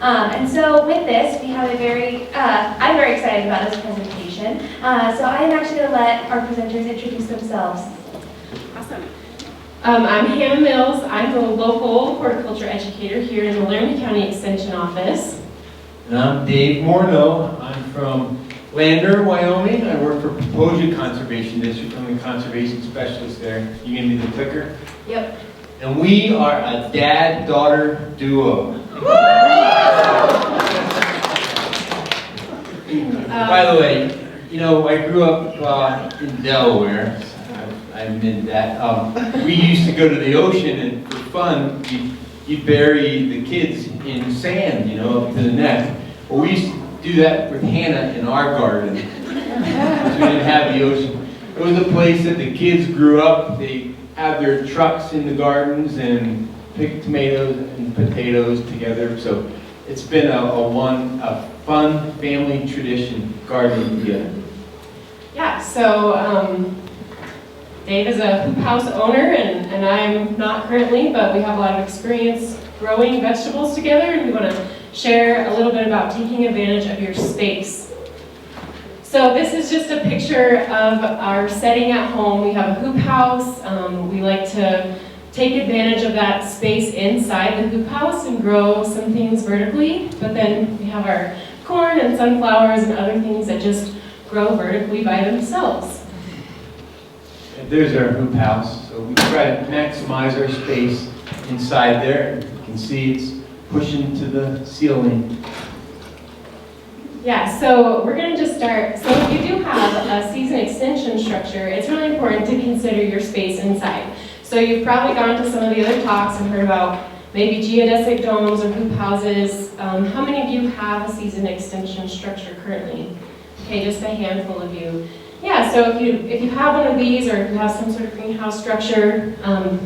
And so with this, we have I'm very excited about this presentation. So I am actually going to let our presenters introduce themselves. Awesome. I'm Hannah Mills. I'm the local horticulture educator here in the Laramie County Extension Office. And I'm Dave Morneau. I'm from Lander, Wyoming. I work for Popo Agie Conservation District. I'm the conservation specialist there. You give me the clicker? Yep. And we are a dad-daughter duo. By the way, you know, I grew up in Delaware. I'm in that. We used to go to the ocean, and for fun, you'd bury the kids in sand, you know, up to the neck. Well, we used to do that with Hannah in our garden. We didn't have the ocean. It was a place that the kids grew up. They have their trucks in the gardens and pick tomatoes and potatoes together. So it's been a fun family tradition, gardening together. Yeah, so Dave is a hoop house owner, and I'm not currently, but we have a lot of experience growing vegetables together, and we want to share a little bit about taking advantage of your space. So this is just a picture of our setting at home. We have a hoop house. We like to take advantage of that space inside the hoop house and grow some things vertically, but then we have our corn and sunflowers and other things that just grow vertically by themselves. And there's our hoop house. So we try to maximize our space inside there. You can see it's pushing to the ceiling. Yeah, so we're going to just start. So if you do have a season extension structure, it's really important to consider your space inside. So you've probably gone to some of the other talks and heard about maybe geodesic domes or hoop houses. How many of you have a season extension structure currently? Okay, just a handful of you. Yeah, so if you have one of these, or if you have some sort of greenhouse structure,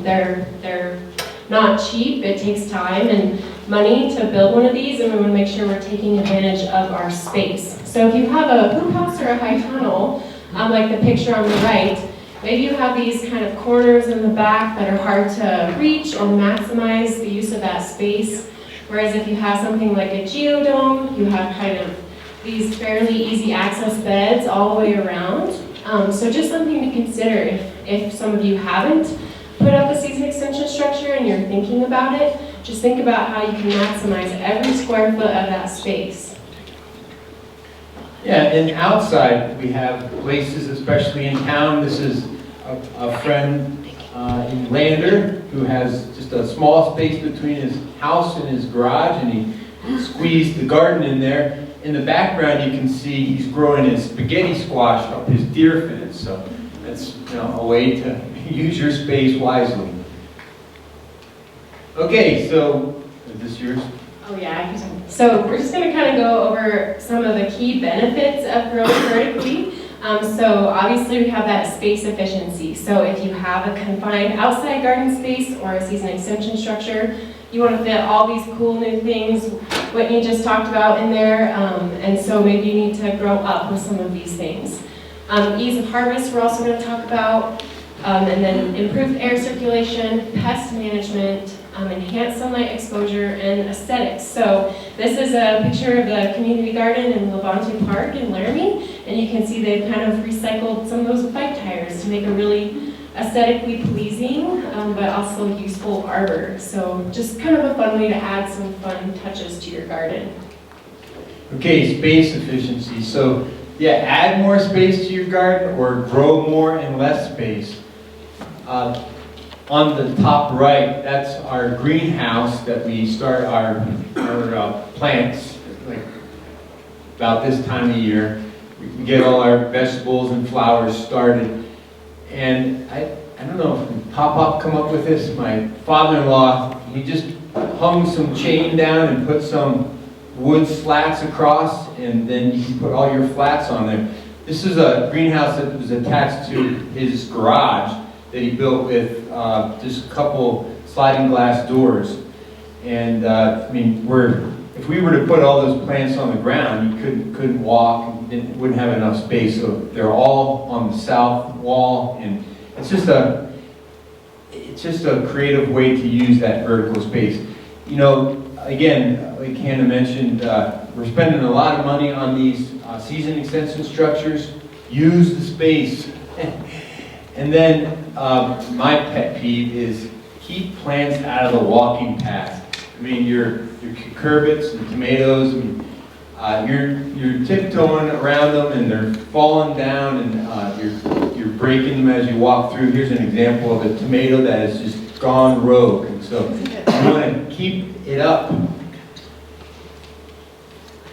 they're not cheap. It takes time and money to build one of these, and we want to make sure we're taking advantage of our space. So if you have a hoop house or a high tunnel, like the picture on the right, maybe you have these kind of corners in the back that are hard to reach or maximize the use of that space. Whereas if you have something like a geodome, you have kind of these fairly easy access beds all the way around. So just something to consider if some of you haven't put up a season extension structure and you're thinking about it, just think about how you can maximize every square foot of that space. Yeah, and outside we have places, especially in town. This is a friend in Lander who has just a small space between his house and his garage, and he squeezed the garden in there. In the background you can see he's growing his spaghetti squash up his deer fence. So that's, you know, a way to use your space wisely. Okay, so is this yours? Oh yeah, so we're just going to kind of go over some of the key benefits of growing vertically. So obviously we have that space efficiency. So if you have a confined outside garden space or a season extension structure, you want to fit all these cool new things, what you just talked about in there, and so maybe you need to grow up with some of these things. Ease of harvest we're also going to talk about, and then improved air circulation, pest management, enhanced sunlight exposure, and aesthetics. So this is a picture of the community garden in Levante Park in Laramie, and you can see they've kind of recycled some of those bike tires to make a really aesthetically pleasing, but also useful arbor. So just kind of a fun way to add some fun touches to your garden. Okay, space efficiency. So yeah, add more space to your garden or grow more in less space. On the top right, that's our greenhouse that we start our plants like about this time of year. We can get all our vegetables and flowers started. And I don't know if Pop come up with this. My father-in-law, he just hung some chain down and put some wood slats across, and then you can put all your flats on there. This is a greenhouse that was attached to his garage that he built with just a couple sliding glass doors. And I mean, if we were to put all those plants on the ground, you couldn't walk, and wouldn't have enough space. So they're all on the south wall, and it's just a creative way to use that vertical space. You know, again, like Hannah mentioned, we're spending a lot of money on these season extension structures. Use the space. And then my pet peeve is keep plants out of the walking path. I mean, your cucurbits and tomatoes, and you're tiptoeing around them and they're falling down, and you're breaking them as you walk through. Here's an example of a tomato that has just gone rogue, and so you want to keep it up.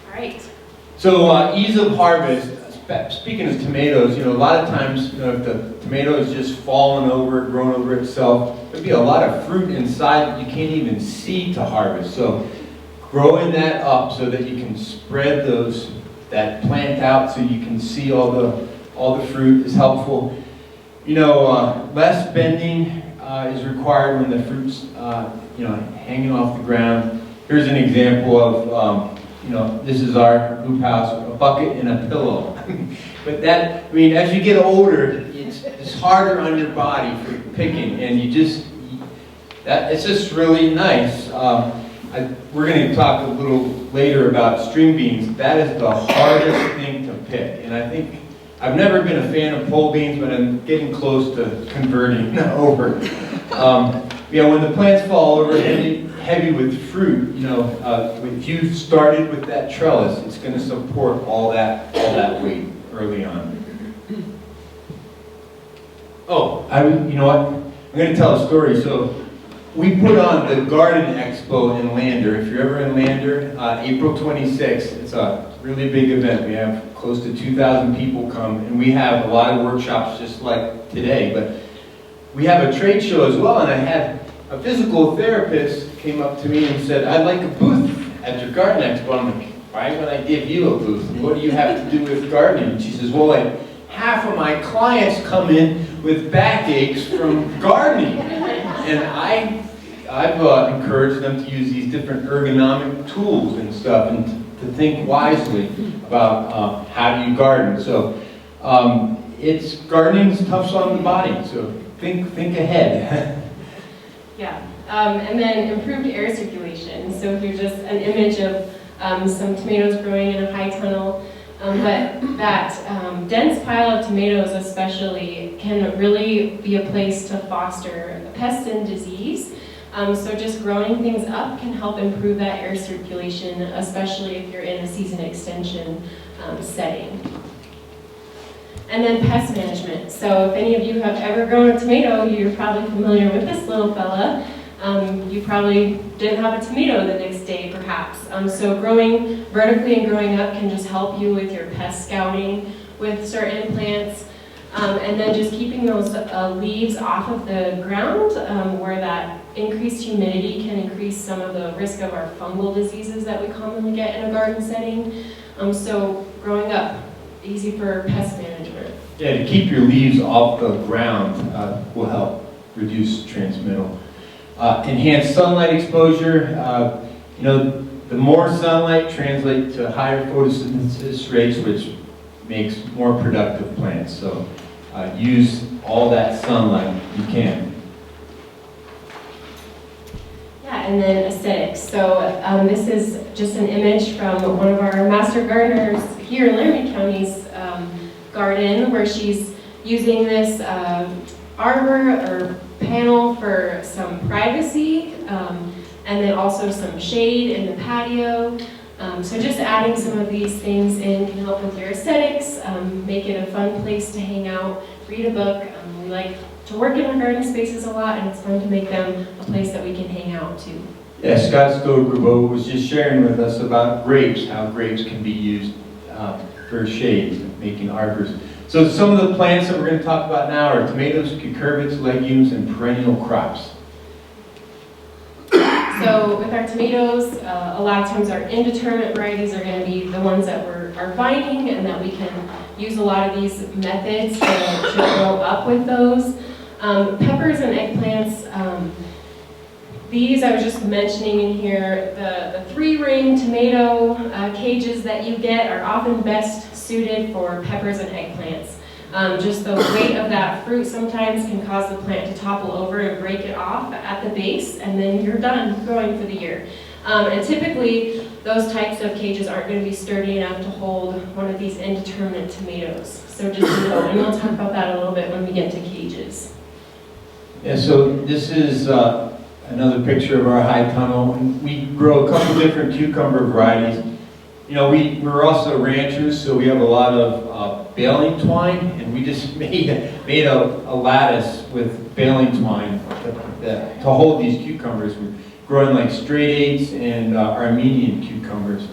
All right. So ease of harvest. Speaking of tomatoes, a lot of times, if the tomato is just fallen over, grown over itself, there'd be a lot of fruit inside that you can't even see to harvest. So growing that up so that you can spread that plant out so you can see all the fruit is helpful. Less bending is required when the fruit's hanging off the ground. Here's an example of this is our hoop house, a bucket and a pillow. But as you get older, it's harder on your body for picking, and it's just really nice. We're going to talk a little later about string beans. That is the hardest thing to pick, and I think I've never been a fan of pole beans, but I'm getting close to converting over. When the plants fall over heavy with fruit, if you started with that trellis, it's going to support all that weight early on. Oh, you know what? I'm going to tell a story. So we put on the Garden Expo in Lander. If you're ever in Lander, April 26th, it's a really big event. We have close to 2,000 people come, and we have a lot of workshops just like today. But we have a trade show as well, and I had a physical therapist came up to me and said, "I'd like a booth at your Garden Expo." I'm like, "Why would I give you a booth? What do you have to do with gardening?" And she says, "Well, half of my clients come in with backaches from gardening." And I've encouraged them to use these different ergonomic tools and stuff, and to think wisely about how do you garden. So gardening's tough on the body, so think ahead. Yeah, and then improved air circulation. So here's just an image of some tomatoes growing in a high tunnel. But that dense pile of tomatoes especially can really be a place to foster pests and disease. So just growing things up can help improve that air circulation, especially if you're in a season extension setting. And then pest management. So if any of you have ever grown a tomato, you're probably familiar with this little fella. You probably didn't have a tomato the next day, perhaps. So growing vertically and growing up can just help you with your pest scouting with certain plants. And then just keeping those leaves off of the ground where that increased humidity can increase some of the risk of our fungal diseases that we commonly get in a garden setting. So growing up, easy for pest management. Yeah, to keep your leaves off the ground will help reduce transmittal. Enhanced sunlight exposure. The more sunlight translates to higher photosynthesis rates, which makes more productive plants. So use all that sunlight you can. Yeah, and then aesthetics. So this is just an image from one of our master gardeners here in Laramie County's garden, where she's using this arbor or panel for some privacy, and then also some shade in the patio. So just adding some of these things in can help with your aesthetics, make it a fun place to hang out, read a book. We like to work in our garden spaces a lot, and it's fun to make them a place that we can hang out too. Yeah, Scott Stogrubo was just sharing with us about grapes, how grapes can be used for shade, making arbors. So some of the plants that we're going to talk about now are tomatoes, cucurbits, legumes, and perennial crops. So with our tomatoes, a lot of times our indeterminate varieties are going to be the ones that are vining, and that we can use a lot of these methods to grow up with those. Peppers and eggplants, these I was just mentioning in here, the 3-ring tomato cages that you get are often best suited for peppers and eggplants. Just the weight of that fruit sometimes can cause the plant to topple over and break it off at the base, and then you're done growing for the year. And typically, those types of cages aren't going to be sturdy enough to hold one of these indeterminate tomatoes. So just know, and we'll talk about that a little bit when we get to cages. Yeah, so this is another picture of our high tunnel. And we grow a couple different cucumber varieties. You know, we're also ranchers, so we have a lot of baling twine, and we just made a lattice with baling twine to hold these cucumbers. We're growing like straight eights and Armenian cucumbers.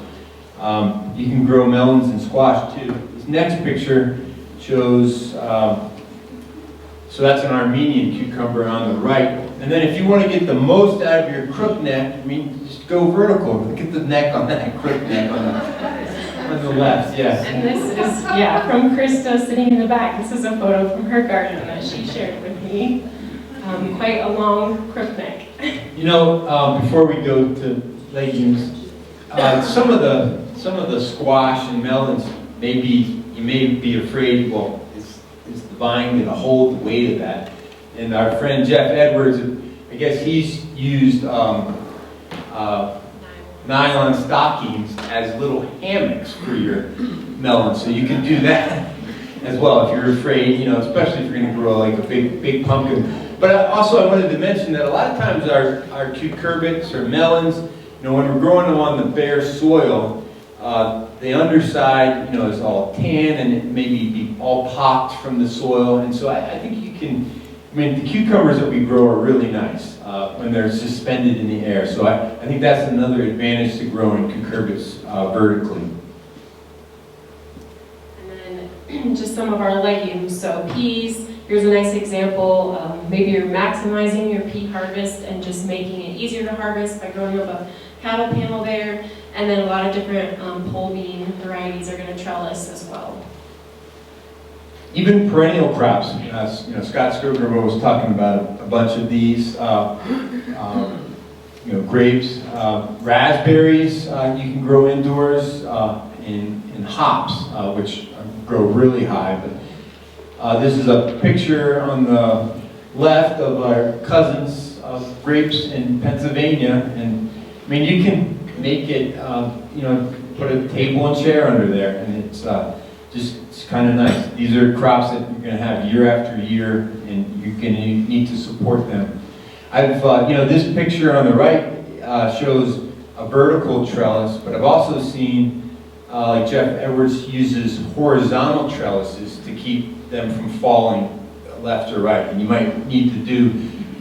You can grow melons and squash too. This next picture shows, so that's an Armenian cucumber on the right. And then if you want to get the most out of your crook neck, I mean, just go vertical. Look at the neck on that crook neck on the left, yes. And this is, yeah, from Krista sitting in the back. This is a photo from her garden that she shared with me. Quite a long crook neck. You know, before we go to legumes, some of the squash and melons, maybe you may be afraid, well, is the vine going to hold the weight of that? And our friend Jeff Edwards, I guess he's used nylon stockings as little hammocks for your melons, so you can do that as well if you're afraid, you know, especially if you're going to grow like a big pumpkin. But also I wanted to mention that a lot of times our cucurbits or melons, you know, when we're growing them on the bare soil, the underside, you know, is all tan and it maybe be all popped from the soil. And so I think you can, I mean, the cucumbers that we grow are really nice when they're suspended in the air. So I think that's another advantage to growing cucurbits vertically. And then just some of our legumes. So peas, here's a nice example. Maybe you're maximizing your pea harvest and just making it easier to harvest by growing up a cattle panel there. And then a lot of different pole bean varieties are going to trellis as well. Even perennial crops, you know, Scott Scrivener was talking about a bunch of these, you know, grapes, raspberries you can grow indoors, and hops, which grow really high. But this is a picture on the left of our cousins of grapes in Pennsylvania, and I mean, you can make it, you know, put a table and chair under there, and it's just kind of nice. These are crops that you're going to have year after year, and you're going to need to support them. I've, you know, this picture on the right shows a vertical trellis, but I've also seen, like Jeff Edwards uses horizontal trellises to keep them from falling left or right. And you might need to do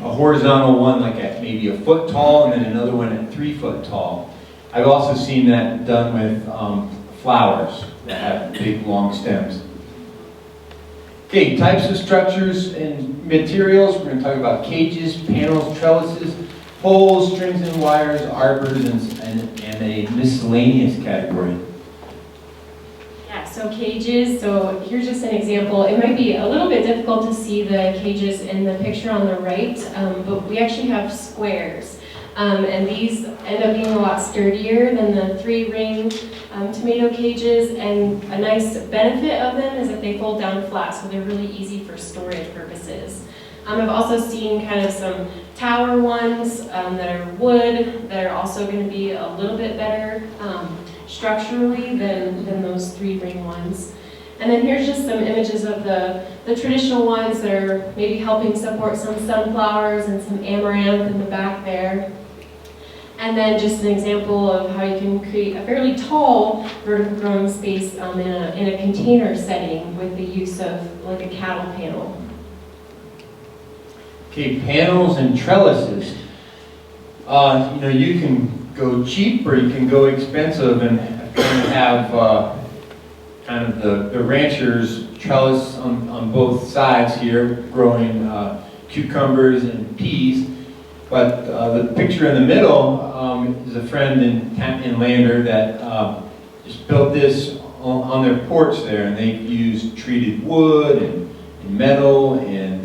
a horizontal one like at maybe a foot tall, and then another one at 3 foot tall. I've also seen that done with flowers that have big, long stems. Okay, types of structures and materials. We're going to talk about cages, panels, trellises, poles, strings and wires, arbors, and a miscellaneous category. Yeah, so cages. So here's just an example. It might be a little bit difficult to see the cages in the picture on the right, but we actually have squares. And these end up being a lot sturdier than the 3-ring tomato cages, and a nice benefit of them is that they fold down flat, so they're really easy for storage purposes. I've also seen kind of some tower ones that are wood, that are also going to be a little bit better structurally than those 3-ring ones. And then here's just some images of the traditional ones that are maybe helping support some sunflowers and some amaranth in the back there. And then just an example of how you can create a fairly tall vertical growing space in a container setting with the use of like a cattle panel. Okay, panels and trellises. You know, you can go cheap or you can go expensive and have kind of the rancher's trellis on both sides here, growing cucumbers and peas. But the picture in the middle is a friend in Lander that just built this on their porch there, and they've used treated wood and metal and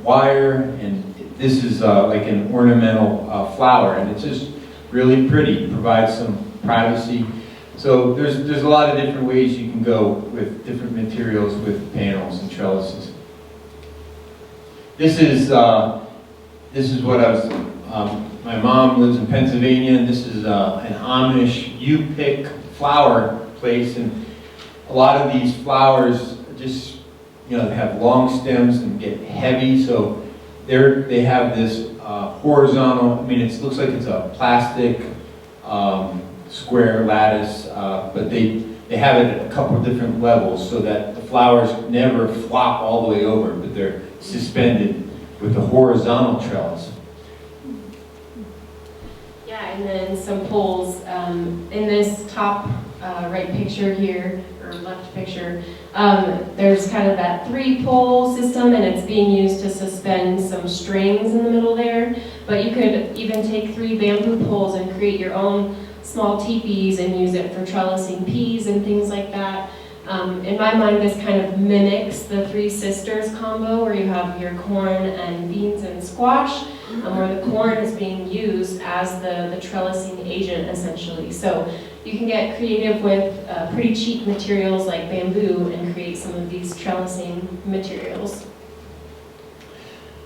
wire, and this is like an ornamental flower, and it's just really pretty. It provides some privacy. So there's a lot of different ways you can go with different materials with panels and trellises. This is what I was my mom lives in Pennsylvania, and this is an Amish U-pick flower place, and a lot of these flowers just, you know, have long stems and get heavy, so they have this horizontal, I mean, it looks like it's a plastic square lattice, but they have it at a couple of different levels so that the flowers never flop all the way over, but they're suspended with the horizontal trellis. Yeah, and then some poles. In this top right picture here, or left picture, there's kind of that 3-pole system, and it's being used to suspend some strings in the middle there. But you could even take 3 bamboo poles and create your own small teepees and use it for trellising peas and things like that. In my mind, this kind of mimics the 3 Sisters combo, where you have your corn and beans and squash, where the corn is being used as the trellising agent, essentially. So you can get creative with pretty cheap materials like bamboo and create some of these trellising materials.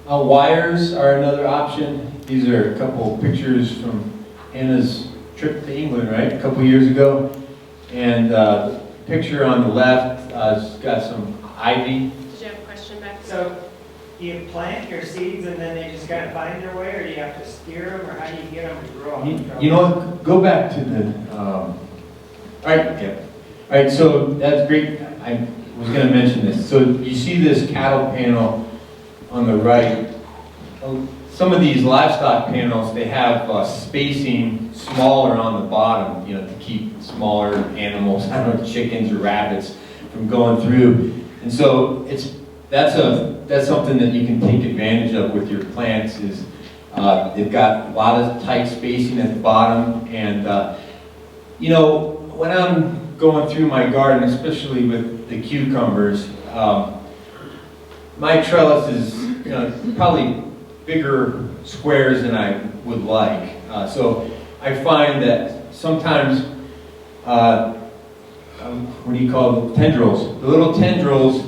Wires are another option. These are a couple pictures from Hannah's trip to England, right, a couple years ago. And the picture on the left has got some ivy. Did you have a question back there? So, do you plant your seeds and then they just kind of find their way, or do you have to steer them, or how do you get them to grow? You know what, go back to the, all right, okay. All right, so that's great. I was going to mention this. So you see this cattle panel on the right. Some of these livestock panels, they have spacing smaller on the bottom, you know, to keep smaller animals, I don't know, chickens or rabbits, from going through. And so that's something that you can take advantage of with your plants. Is they've got a lot of tight spacing at the bottom, and you know, when I'm going through my garden, especially with the cucumbers, my trellis is, you know, probably bigger squares than I would like. So I find that sometimes, what do you call them? Tendrils. The little tendrils,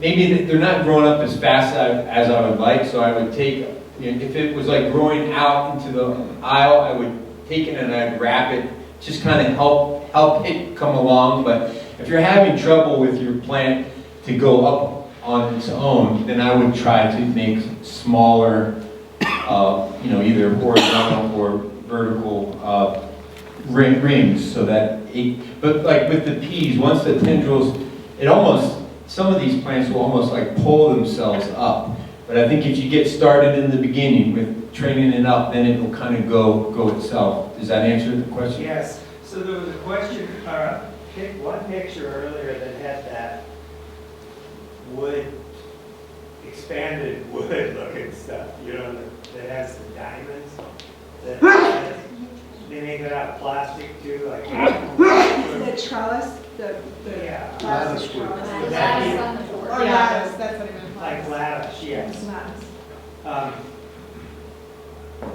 maybe they're not growing up as fast as I would like, so I would take, you know, if it was like growing out into the aisle, I would take it and I'd wrap it, just kind of help it come along. But if you're having trouble with your plant to go up on its own, then I would try to make smaller, you know, either horizontal or vertical rings, so that but like with the peas, once the tendrils, some of these plants will almost like pull themselves up. But I think if you get started in the beginning with training it up, then it will kind of go itself. Does that answer the question? Yes. So there was a question, one picture earlier that had that wood, expanded wood looking stuff, you know, that has the diamonds. They make it out of plastic too, like. The trellis, Yeah. plastic trellis. Lattice on the board. Or lattice, that's what I meant. Like lattice, yes. Lattice.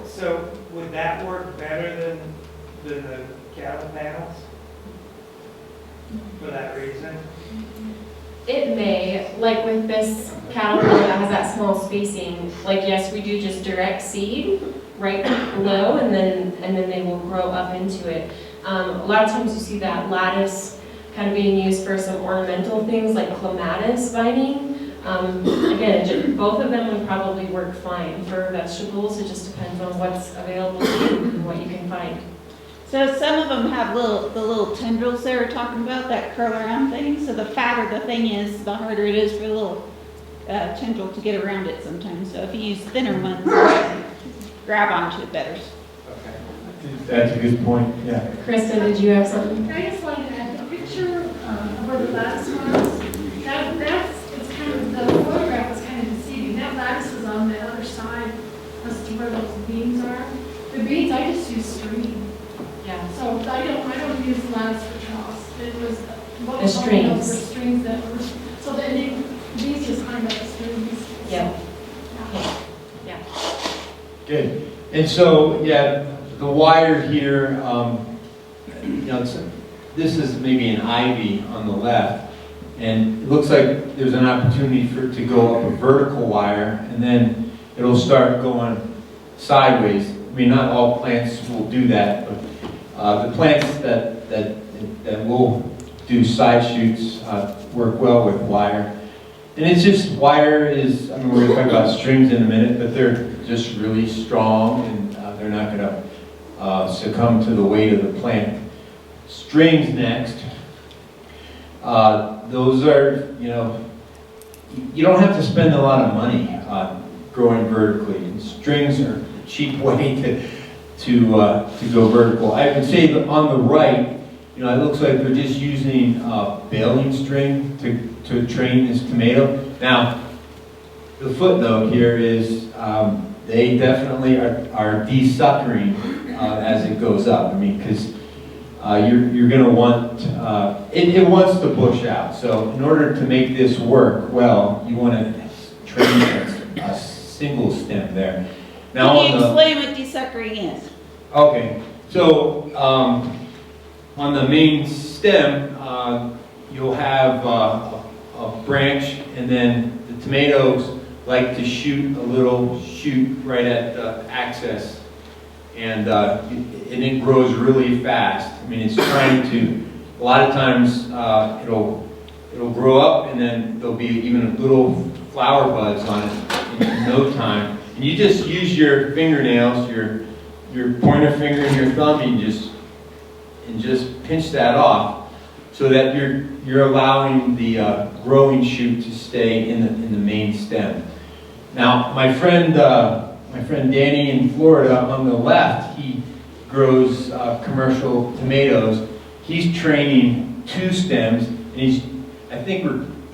So would that work better than the cattle panels? For that reason? It may, like with this cattle panel that has that small spacing, like yes, we do just direct seed right below, and then they will grow up into it. A lot of times you see that lattice kind of being used for some ornamental things like clematis vining. Again, both of them would probably work fine for vegetables. It just depends on what's available to you and what you can find. So some of them have the little tendrils they were talking about, that curl around thing. So the fatter the thing is, the harder it is for the little tendril to get around it sometimes. So if you use thinner ones, grab onto it better. Okay. That's a good point, yeah. Kristen, did you have something? I just wanted to add the picture where the lattice was. It's kind of, the photograph was kind of deceiving. That lattice was on the other side as to where those beans are. The beans, I just use string. Yeah. So I don't use lattice for trellis. It was, what The was on those were strings. strings that were, so that these just climbed up the strings. Yeah. Yeah. Good. And so, yeah, the wire here, you know, this is maybe an ivy on the left, and it looks like there's an opportunity for it to go up a vertical wire, and then it'll start going sideways. I mean, not all plants will do that, but the plants that will do side shoots work well with wire. And it's just, wire is, I mean, we're going to talk about strings in a minute, but they're just really strong, and they're not going to succumb to the weight of the plant. Strings next. Those are, you know, you don't have to spend a lot of money growing vertically. And strings are a cheap way to go vertical. I would say that on the right, you know, it looks like they're just using baling string to train this tomato. Now, the footnote here is they definitely are desuckering as it goes up. I mean, because you're going to want, it wants to bush out. So in order to make this work well, you want to train a single stem there. Now Can you explain what desuckering is? Okay, so on the main stem, you'll have a branch, and then the tomatoes like to shoot a little shoot right at the axis, and it grows really fast. I mean, it's trying to, a lot of times it'll grow up, and then there'll be even little flower buds on it in no time. And you just use your fingernails, your pointer finger and your thumb, and just pinch that off, so that you're allowing the growing shoot to stay in the main stem. Now, my friend Danny in Florida on the left, he grows commercial tomatoes. He's training 2 stems, and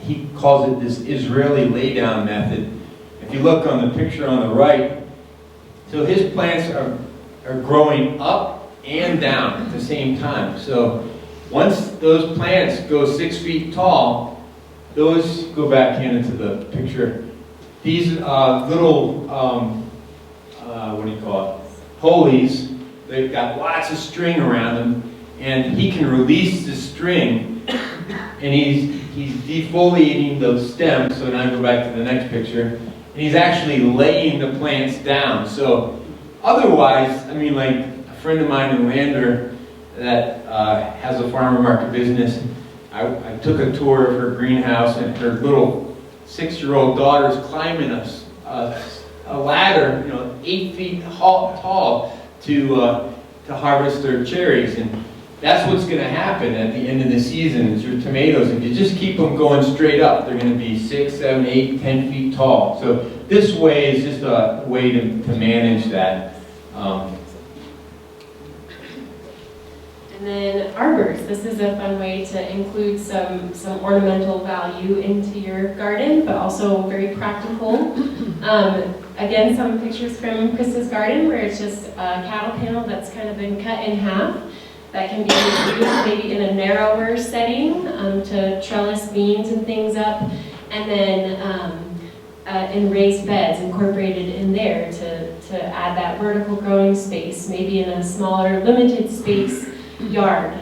he calls it this Israeli laydown method. If you look on the picture on the right, so his plants are growing up and down at the same time. So once those plants go 6 feet tall, those go back into the picture. These little, what do you call it, pulleys, they've got lots of string around them, and he can release the string, and he's defoliating those stems. So now I go back to the next picture, and he's actually laying the plants down. So otherwise, I mean, like a friend of mine in Lander that has a farmer market business, I took a tour of her greenhouse, and her little 6-year-old daughter's climbing a ladder, you know, 8 feet tall to harvest their cherries. And that's what's going to happen at the end of the season is your tomatoes. If you just keep them going straight up, they're going to be 6, 7, 8, 10 feet tall. So this way is just a way to manage that. And then arbors. This is a fun way to include some ornamental value into your garden, but also very practical. Again, some pictures from Chris's garden where it's just a cattle panel that's kind of been cut in half. That can be used maybe in a narrower setting to trellis beans and things up, and then in raised beds incorporated in there to add that vertical growing space, maybe in a smaller, limited space yard.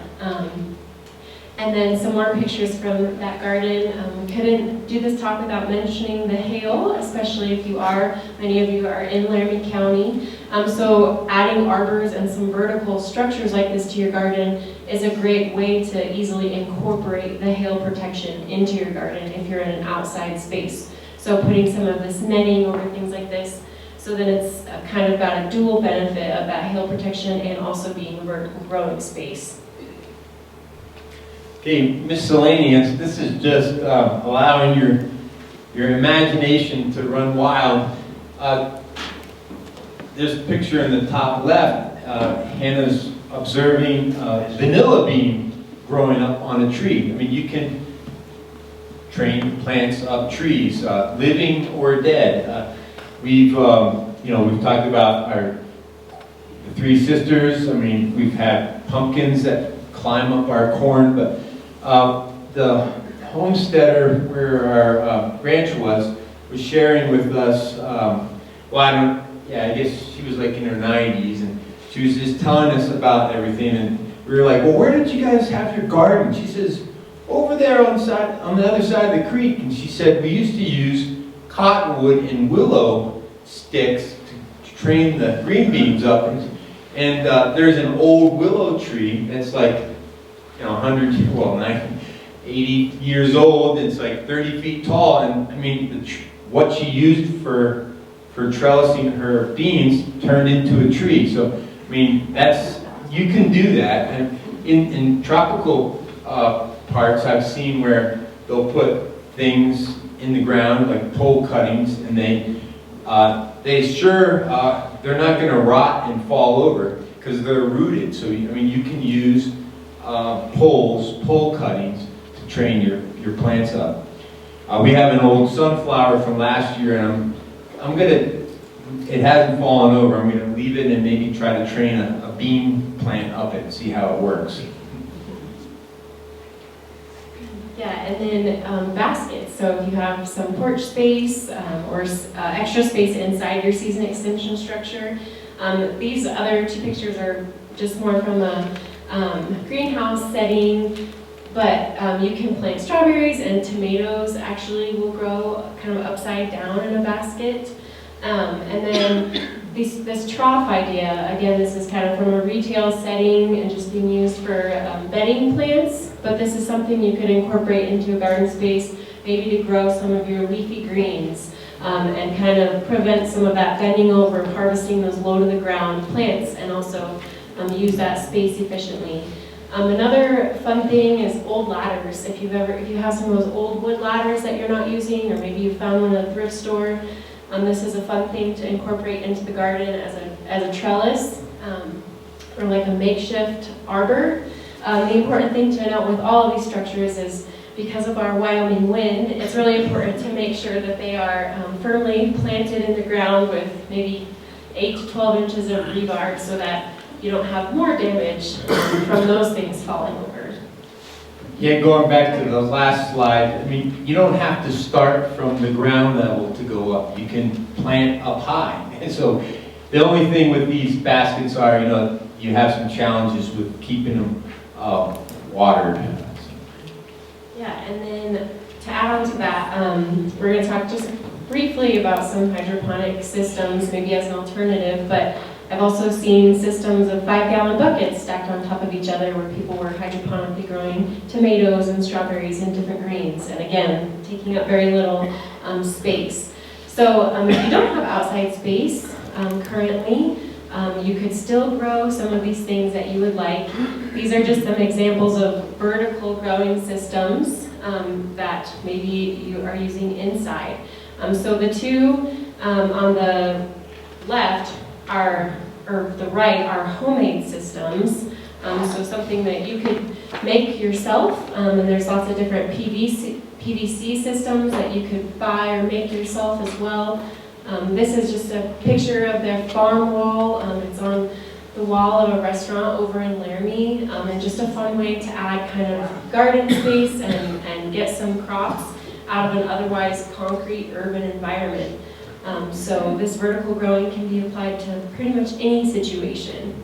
And then some more pictures from that garden. Couldn't do this talk without mentioning the hail, especially if many of you are in Laramie County. So adding arbors and some vertical structures like this to your garden is a great way to easily incorporate the hail protection into your garden if you're in an outside space. So putting some of this netting over things like this, so that it's kind of got a dual benefit of that hail protection and also being a vertical growing space. Okay, miscellaneous. This is just allowing your imagination to run wild. There's a picture in the top left. Hannah's observing vanilla bean growing up on a tree. I mean, you can train plants up trees, living or dead. We've talked about the 3 sisters. I mean, we've had pumpkins that climb up our corn, but the homesteader where our ranch was sharing with us, I guess she was like in her 90s, and she was just telling us about everything, and we were like, well, where did you guys have your garden? She says, over there on the other side of the creek. And she said, we used to use cottonwood and willow sticks to train the green beans up. And there's an old willow tree that's like, 100, well, 90, 80 years old. It's like 30 feet tall. And I mean, what she used for trellising her beans turned into a tree. So, I mean, you can do that. And in tropical parts, I've seen where they'll put things in the ground, like pole cuttings, and they're not going to rot and fall over because they're rooted. So, I mean, you can use pole cuttings to train your plants up. We have an old sunflower from last year, and it hasn't fallen over. I'm going to leave it and maybe try to train a bean plant up it and see how it works. Yeah, and then baskets. So if you have some porch space or extra space inside your season extension structure, these other two pictures are just more from a greenhouse setting, but you can plant strawberries and tomatoes actually will grow kind of upside down in a basket. And then this trough idea, again, this is kind of from a retail setting and just being used for bedding plants, but this is something you could incorporate into a garden space, maybe to grow some of your leafy greens and kind of prevent some of that bending over, harvesting those low to the ground plants, and also use that space efficiently. Another fun thing is old ladders. If you have some of those old wood ladders that you're not using, or maybe you found one at a thrift store, this is a fun thing to incorporate into the garden as a trellis or like a makeshift arbor. The important thing to note with all of these structures is because of our Wyoming wind, it's really important to make sure that they are firmly planted in the ground with maybe 8 to 12 inches of rebar so that you don't have more damage from those things falling over. Yeah, going back to the last slide, I mean, you don't have to start from the ground level to go up. You can plant up high. And so the only thing with these baskets are, you have some challenges with keeping them watered. Yeah, and then to add on to that, we're going to talk just briefly about some hydroponic systems, maybe as an alternative, but I've also seen systems of 5-gallon buckets stacked on top of each other where people were hydroponically growing tomatoes and strawberries and different greens, and again, taking up very little space. So if you don't have outside space currently, you could still grow some of these things that you would like. These are just some examples of vertical growing systems that maybe you are using inside. So the two on the left the right are homemade systems. So something that you could make yourself, and there's lots of different PVC systems that you could buy or make yourself as well. This is just a picture of their farm wall. It's on the wall of a restaurant over in Laramie, and just a fun way to add kind of garden space and get some crops out of an otherwise concrete urban environment. So this vertical growing can be applied to pretty much any situation.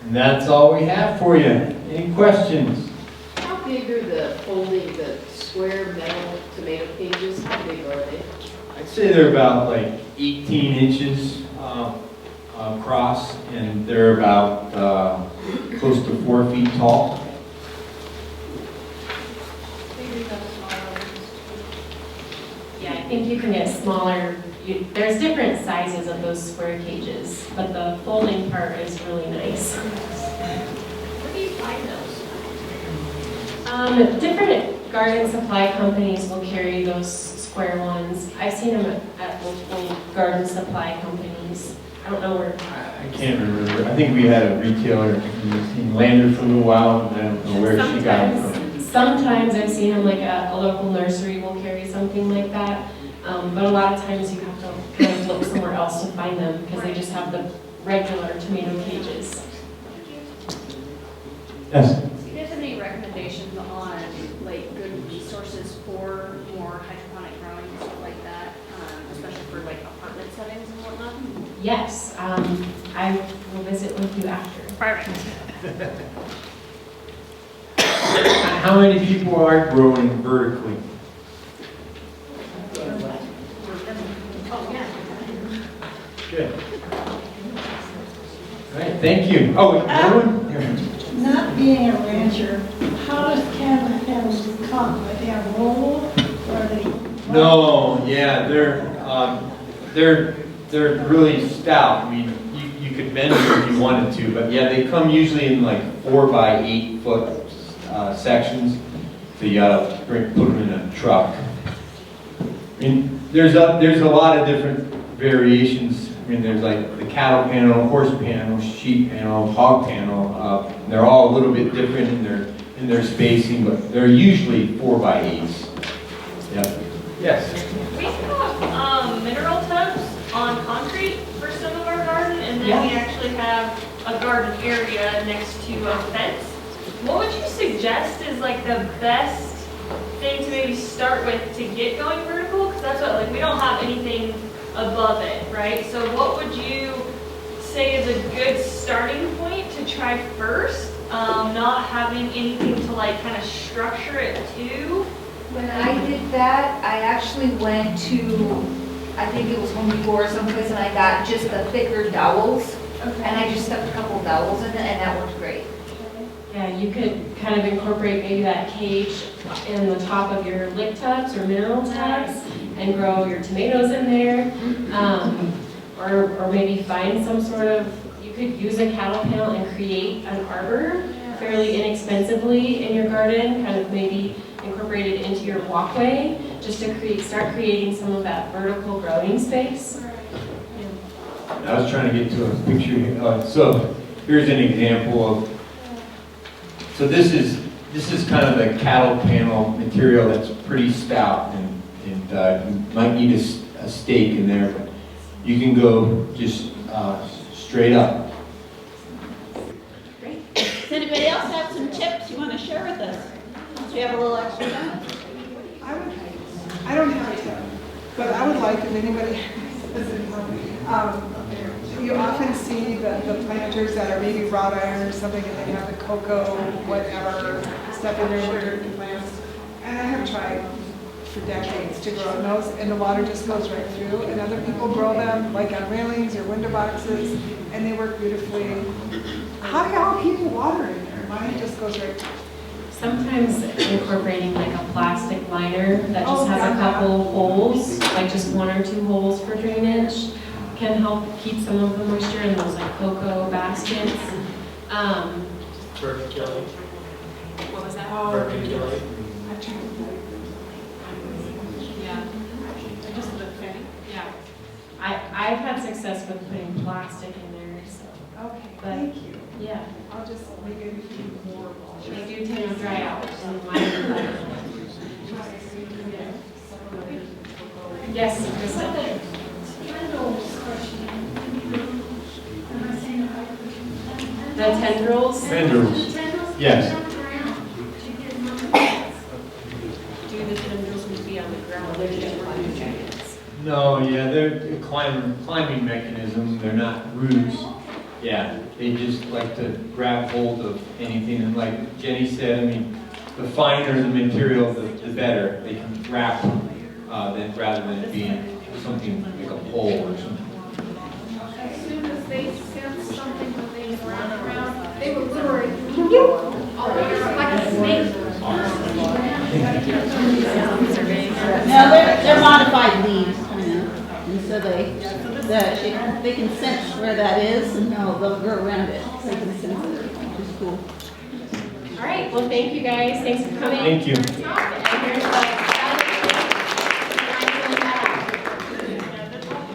And that's all we have for you. Any questions? How big are the square metal tomato cages? How big are they? I'd say they're about like 18 inches across, and they're about close to 4 feet tall. Yeah, I think you can get smaller. There's different sizes of those square cages, but the folding part is really nice. Where do you find those? Different garden supply companies will carry those square ones. I've seen them at multiple garden supply companies. I don't know where. I can't remember. I think we had a retailer in Lander for a little while, and I don't know where she got it from. Sometimes I've seen them like a local nursery will carry something like that, but a lot of times you have to kind of look somewhere else to find them because they just have the regular tomato cages. Yes. Do you guys have any recommendations on like good resources for more hydroponic growing and stuff like that, especially for like apartment settings and whatnot? Yes, I will visit with you after. Perfect. How many people are growing vertically? Oh, yeah. thank you. Oh, another one? Here. Not being a rancher, how does cattle kennels come? Do they have wool or are they? No, yeah, they're really stout. I mean, you could bend them if you wanted to, but yeah, they come usually in like 4 by 8 foot sections. So you gotta put them in a truck. I mean, there's a lot of different variations. I mean, there's like the cattle panel, horse panel, sheep panel, hog panel. They're all a little bit different in their spacing, but they're usually 4 by 8s. Yeah. Yes. We have mineral tubs on concrete for some of our garden, and then we actually have a garden area next to a fence. What would you suggest is like the best thing to maybe start with to get going vertical? Because that's what, like, we don't have anything above it, right? So what would you say is a good starting point to try first? Not having anything to like kind of structure it to. When I did that, I actually went to, I think it was Home Depot or someplace, and I got just the thicker dowels. Okay. And I just stuck a couple dowels in it, and that worked great. Yeah, you could kind of incorporate maybe that cage in the top of your lick tubs or mineral tubs and grow your tomatoes in there. Or maybe find some sort of, you could use a cattle panel and create an arbor fairly inexpensively in your garden, kind of maybe incorporate it into your walkway, just to start creating some of that vertical growing space. I was trying to get to a picture here. So here's an example of, so this is kind of the cattle panel material that's pretty stout, and you might need a stake in there, but you can go just straight up. Great. Does anybody else have some tips you want to share with us? Do you have a little extra time? I don't have a tip, but I would like if anybody, you often see the planters that are maybe wrought iron or something, and they have the cocoa, whatever, stuff in there with dirt and plants. And I have tried for decades to grow those, and the water just goes right through. And other people grow them like on railings or window boxes, and they work beautifully. How do y'all keep the water in there? Mine just goes right through. Sometimes incorporating like a plastic liner that just has a couple holes, like just 1 or 2 holes for drainage, can help keep some of the moisture in those like cocoa baskets. Verticillium. What was that? Verticillium. Yeah. Yeah. I've had success with putting plastic in there, so. Okay, But, thank you. yeah. I'll just make it more. They do tend to dry out. And mine- Yes, Krista. The tendrils? Tendrils. Yes. Do the tendrils need to be on the ground? They're just working giants. No, yeah, they're a climbing mechanism. They're not roots. Yeah, they just like to grab hold of anything. And like Jenny said, I mean, the finer the material, the better. They can wrap rather than it being something like a pole or something. As soon as they sense something when they run around, they will literally, oh, like a snake. No, they're modified leaves, kind of, and so they can sense where that is, and they'll go around it. They can sense it, which is cool. All right, well, thank you guys. Thanks for coming. Thank you. And here's